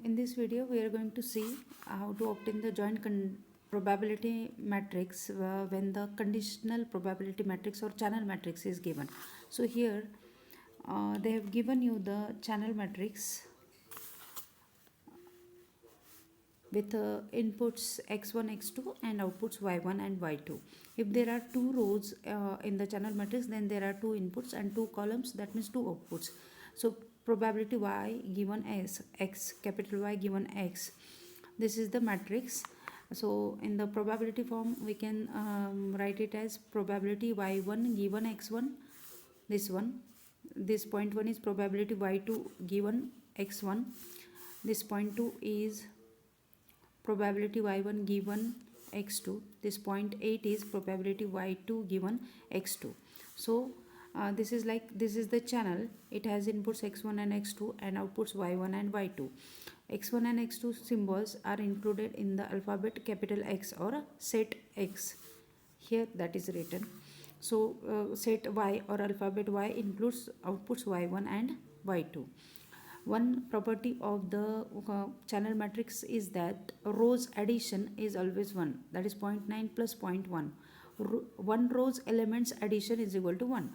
In this video, we are going to see how to obtain the joint probability matrix when the conditional probability matrix or channel matrix is given. So here they have given you the channel matrix with inputs x1, x2 and outputs y1 and y2. If there are two rows in the channel matrix, then there are two inputs and two columns, that means two outputs. So probability y given as x, capital Y given x. This is the matrix. So in the probability form, we can write it as probability y1 given x1, this one. This point 1 is probability y2 given x1. This point 2 is probability y1 given x2. This 0.8 is probability y2 given x2. So this is the channel. It has inputs x1 and x2 and outputs y1 and y2. x1 and x2 symbols are included in the alphabet capital X or set X. Here that is written. So set Y or alphabet Y includes outputs y1 and y2. One property of the channel matrix is that rows addition is always 1, that is 0.9 plus 0.1. One row's elements addition is equal to 1,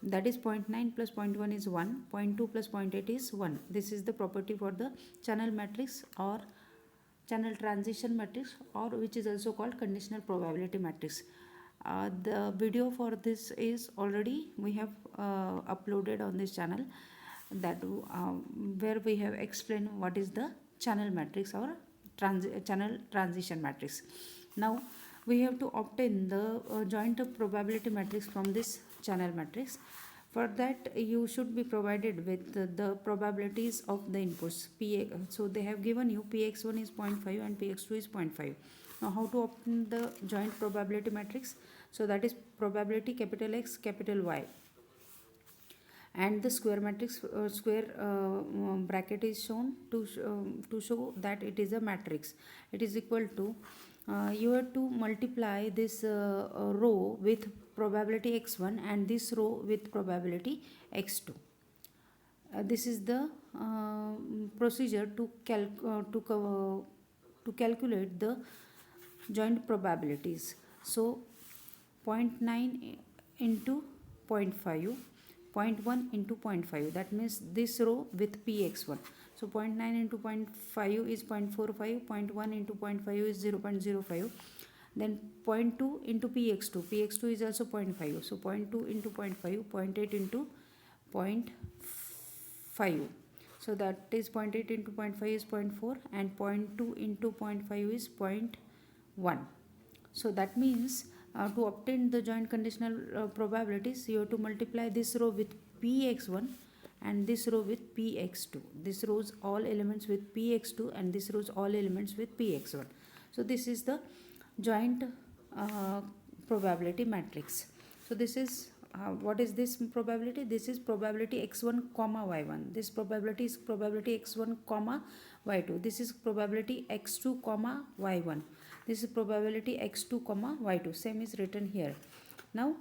that is 0.9 plus 0.1 is 1, 0.2 plus 0.8 is 1. This is the property for the channel matrix or channel transition matrix, or which is also called conditional probability matrix. The video for this is already we have uploaded on this channel, that where we have explained what is the channel matrix or channel transition matrix. Now we have to obtain the joint probability matrix from this channel matrix. For that, you should be provided with the probabilities of the inputs P. So they have given you Px1 is 0.5 and Px2 is 0.5. Now how to obtain the joint probability matrix? So that is probability capital X capital Y, and the square matrix bracket is shown to show that it is a matrix. It is equal to you have to multiply this row with probability x1 and this row with probability x2. This is the procedure to calculate the joint probabilities. So 0.9 into 0.5, 0.1 into 0.5, that means this row with px1. So 0.9 into 0.5 is 0.45, 0.1 into 0.5 is 0.05. Then 0.2 into px2, px2 is also 0.5. So 0.2 into 0.5, 0.8 into 0.5. So that is 0.8 into 0.5 is 0.4 and 0.2 into 0.5 is 0.1. So that means to obtain the joint conditional probabilities, you have to multiply this row with px1 and this row with px2. This rows all elements with px2 and this rows all elements with px1. So this is the joint probability matrix. So this is what is this probability? This is probability x1 comma y1. This probability is probability x1 comma y2. This is probability x2 comma y1. This is probability x2 comma y2. Same is written here. Now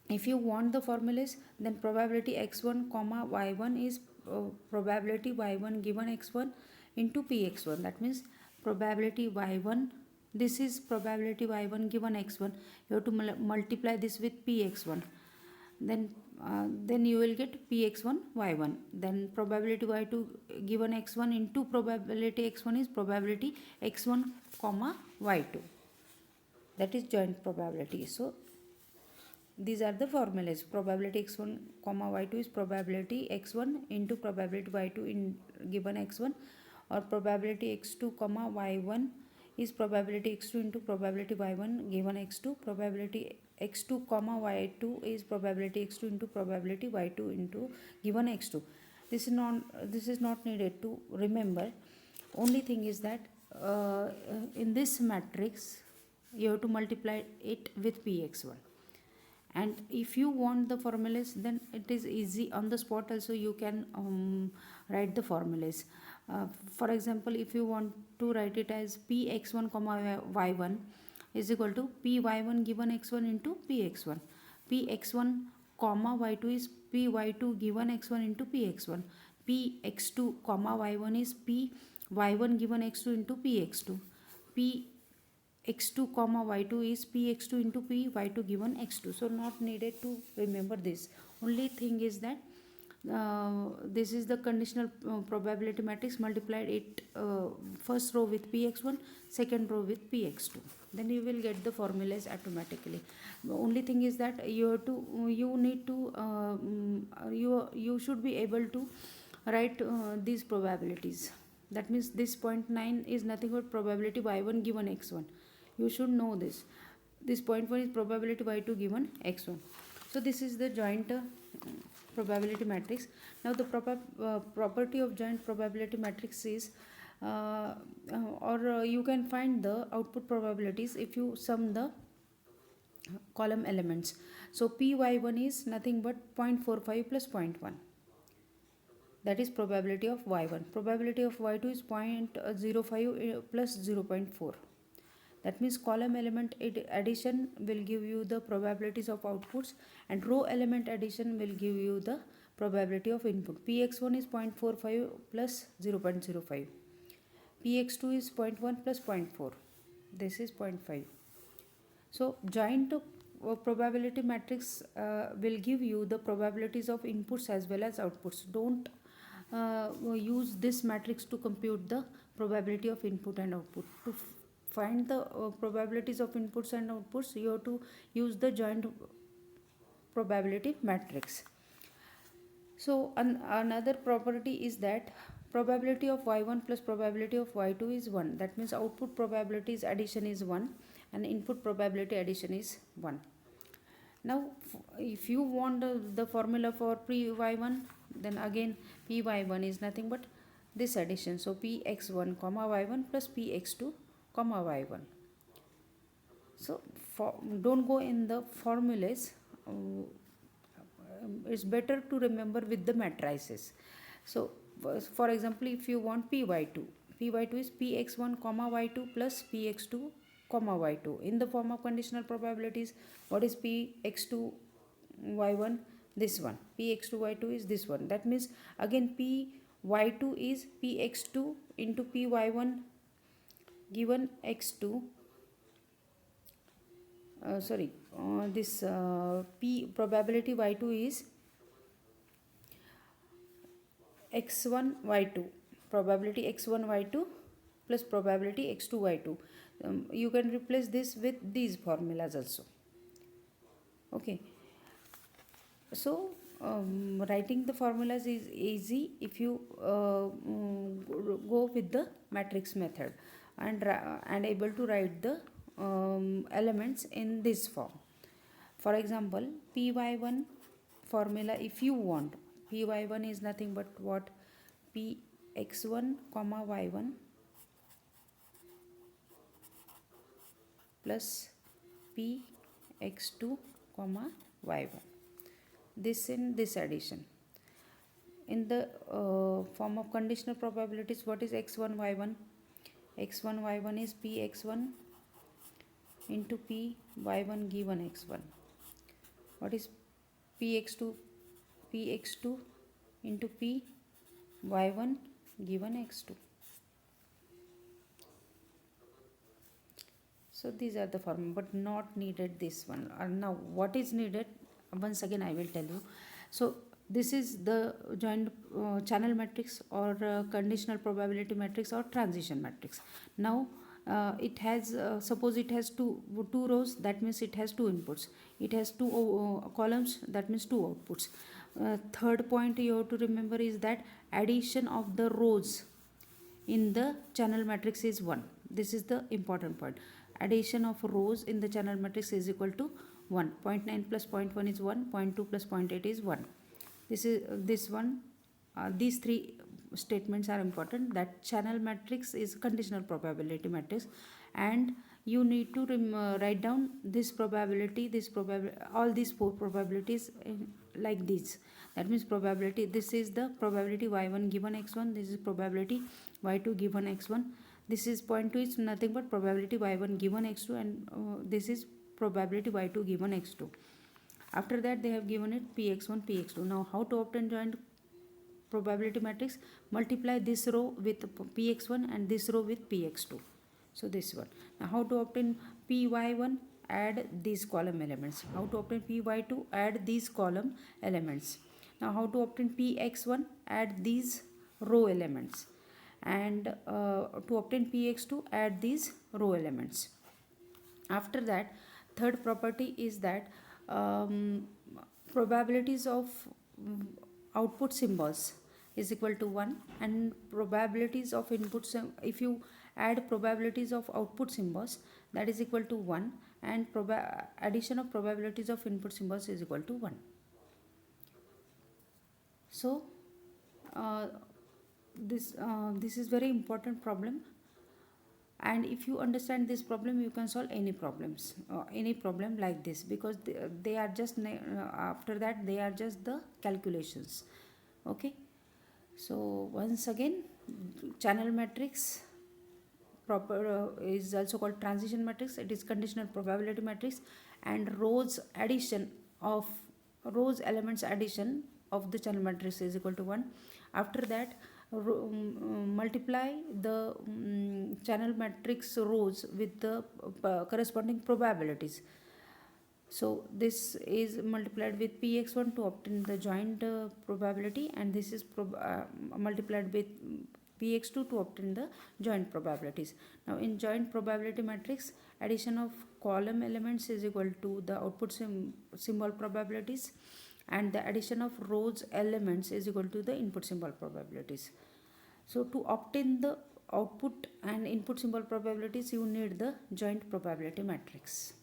if you want the formulas, then probability x1 comma y1 is probability y1 given x1 into px1. That means probability y1, this is probability y1 given x1. You have to multiply this with px1. Then you will get px1 y1. Then probability y2 given x1 into probability x1 is probability x1 comma y2. That is joint probability. So these are the formulas. Probability x1 comma y2 is probability x1 into probability y2 in given x1, or probability x2 comma y1 is probability x2 into probability y1 given x2. Probability x2 comma y2 is probability x2 into probability y2 into given x2. This is not needed to remember. Only thing is that in this matrix you have to multiply it with px1. And if you want the formulas, then it is easy on the spot also you can write the formulas. For example, if you want to write it as px1 comma y1 is equal to py1 given x1 into px1. Px1 comma y2 is py2 given x1 into px1. p x2 comma y1 is p y1 given x2 into p x2. P x2 comma y2 is p x2 into p y2 given x2. So not needed to remember this. Only thing is that this is the conditional probability matrix, multiplied it first row with px1, second row with px2, then you will get the formulas automatically. The only thing is that you need to you should be able to write these probabilities. That means this 0.9 is nothing but probability y1 given x1. You should know this. This 0.1 is probability y2 given x1. So this is the joint probability matrix. Now the property of joint probability matrix is you can find the output probabilities if you sum the column elements. So py1 is nothing but 0.45 plus 0.1. That is probability of y1. Probability of y2 is 0.05 plus 0.4. That means column element addition will give you the probabilities of outputs, and row element addition will give you the probability of input. Px1 is 0.45 plus 0.05. Px2 is 0.1 plus 0.4. This is 0.5. So joint probability matrix will give you the probabilities of inputs as well as outputs. Don't use this matrix to compute the probability of input and output. To find the probabilities of inputs and outputs, you have to use the joint probability matrix. So another property is that probability of y1 plus probability of y2 is 1. That means output probabilities addition is 1 and input probability addition is 1. Now if you want the formula for py1, then again py1 is nothing but this addition. So px1 comma y1 plus px2 comma y1. So don't go in the formulas. It's better to remember with the matrices. So for example, if you want py2 is px1 comma y2 plus px2 comma y2 in the form of conditional probabilities. What is px2 y1? This one. Px2 y2 is this one. That means again py2 is px2 into py1 given x2. This p probability y2 is x1 y2, probability x1 y2 plus probability x2 y2. You can replace this with these formulas also. Okay, so writing the formulas is easy if you go with the matrix method and able to write the elements in this form. For example, py1 formula, if you want, py1 is nothing but what? px1 comma y1 plus px2 comma y1. This in this addition. In the form of conditional probabilities, what is x1 y1? x1 y1 is px1 into p y1 given x1. What is px2? px2 into p y1 given x2. So these are the form, but not needed this one. Now what is needed? Once again I will tell you. So this is the joint channel matrix or conditional probability matrix or transition matrix. Now it has suppose it has two rows, that means it has two inputs. It has two columns, that means two outputs. Third point you have to remember is that addition of the rows in the channel matrix is 1. This is the important point. Addition of rows in the channel matrix is equal to 1. 0.9 plus 0.1 is 1. 0.2 plus 0.8 is 1. This is this one. These three statements are important. That channel matrix is conditional probability matrix, and you need to write down this probability, all these four probabilities like this. That means probability, this is the probability y1 given x1, this is probability y2 given x1, this is 0.2 is nothing but probability y1 given x2, and this is probability y2 given x2. After that they have given it px1 px2. Now how to obtain joint probability matrix, multiply this row with px1 and this row with px2. So this one. Now how to obtain py1? Add these column elements. How to obtain py2? Add these column elements. Now how to obtain px1? Add these row elements. And to obtain px2, add these row elements. After that, third property is that probabilities of output symbols is equal to 1, and probabilities of input if you add probabilities of output symbols, that is equal to 1, and addition of probabilities of input symbols is equal to 1. So this is very important problem, and if you understand this problem, you can solve any problem like this, because they are just after that they are just the calculations. Okay, so once again, channel matrix is also called transition matrix. It is conditional probability matrix, and rows elements addition of the channel matrix is equal to 1. After that, multiply the channel matrix rows with the corresponding probabilities. So this is multiplied with px1 to obtain the joint probability, and this is multiplied with px2 to obtain the joint probabilities. Now in joint probability matrix, addition of column elements is equal to the output symbol probabilities, and the addition of rows elements is equal to the input symbol probabilities. So to obtain the output and input symbol probabilities, you need the joint probability matrix.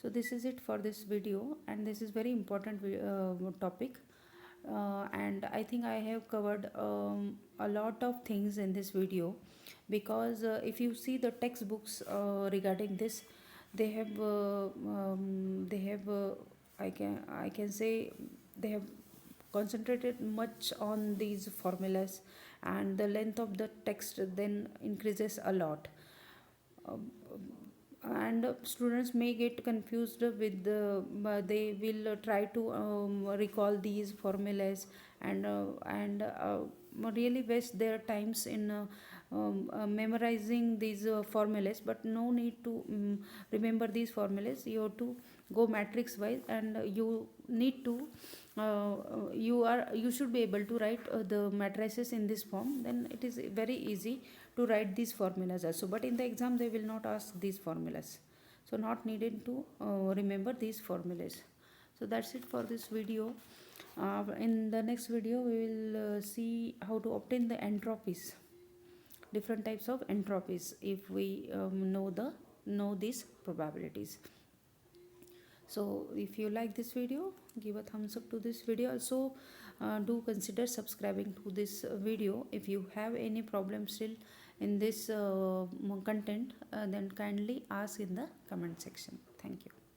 So this is it for this video, and this is very important topic, and I think I have covered a lot of things in this video, because if you see the textbooks regarding this, they have I can say they have concentrated much on these formulas, and the length of the text then increases a lot. And students may get confused with they will try to recall these formulas, and really waste their times in memorizing these formulas, but no need to remember these formulas. You have to go matrix wise, and you need to you should be able to write the matrices in this form. Then it is very easy to write these formulas also, but in the exam they will not ask these formulas, so not needed to remember these formulas. So that's it for this video. In the next video we will see how to obtain the entropies, different types of entropies, if we know these probabilities. So if you like this video, give a thumbs up to this video. Also do consider subscribing to this video. If you have any problem still in this content, then kindly ask in the comment section. Thank you.